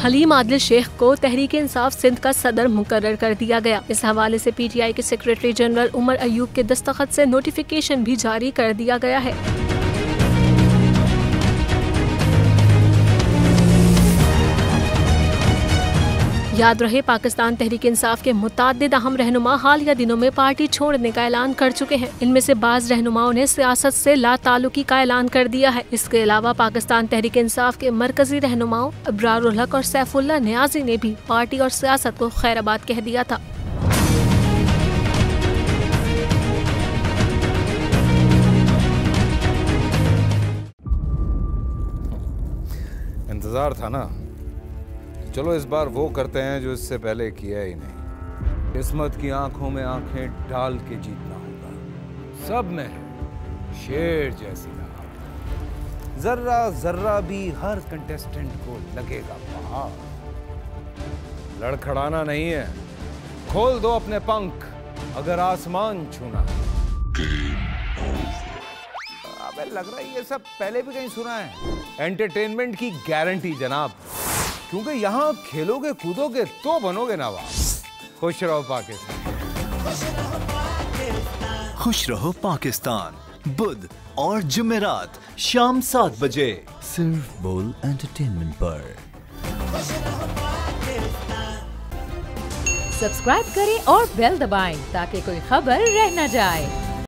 हलीम आदिल शेख को तहरीक इंसाफ सिंध का सदर मुकर्रर कर दिया गया। इस हवाले से PTI के सेक्रेटरी जनरल उमर अयूब के दस्तखत से नोटिफिकेशन भी जारी कर दिया गया है। याद रहे, पाकिस्तान तहरीक इंसाफ के मुताद्दिद अहम रहनुमा हालिया दिनों में पार्टी छोड़ने का ऐलान कर चुके हैं। इनमें से बाज़ रहनुमाओं ने सियासत से लाताल्लुकी का ऐलान कर दिया है। इसके अलावा पाकिस्तान तहरीक इंसाफ के मरकजी रहनुमाओं अब्रारुल हक और सैफुल्लाह नियाजी ने भी पार्टी और सियासत को खैराबाद कह दिया था। इंतजार था ना, चलो इस बार वो करते हैं जो इससे पहले किया ही नहीं। किस्मत की आंखों में आंखें डाल के जीतना होगा। सब में शेर जैसी राह, जर्रा जर्रा भी हर कंटेस्टेंट को लगेगा पहाड़। लड़खड़ाना नहीं है, खोल दो अपने पंख अगर आसमान छूना है। अबे लग रहा है ये सब पहले भी कहीं सुना है। एंटरटेनमेंट की गारंटी जनाब, क्योंकि यहाँ खेलोगे कूदोगे तो बनोगे नवाब। खुश रहो पाकिस्तान। खुश रहो पाकिस्तान, बुध और जुमेरात शाम 7 बजे सिर्फ बोल एंटरटेनमेंट पर। सब्सक्राइब करें और बेल दबाएं ताकि कोई खबर रह न जाए।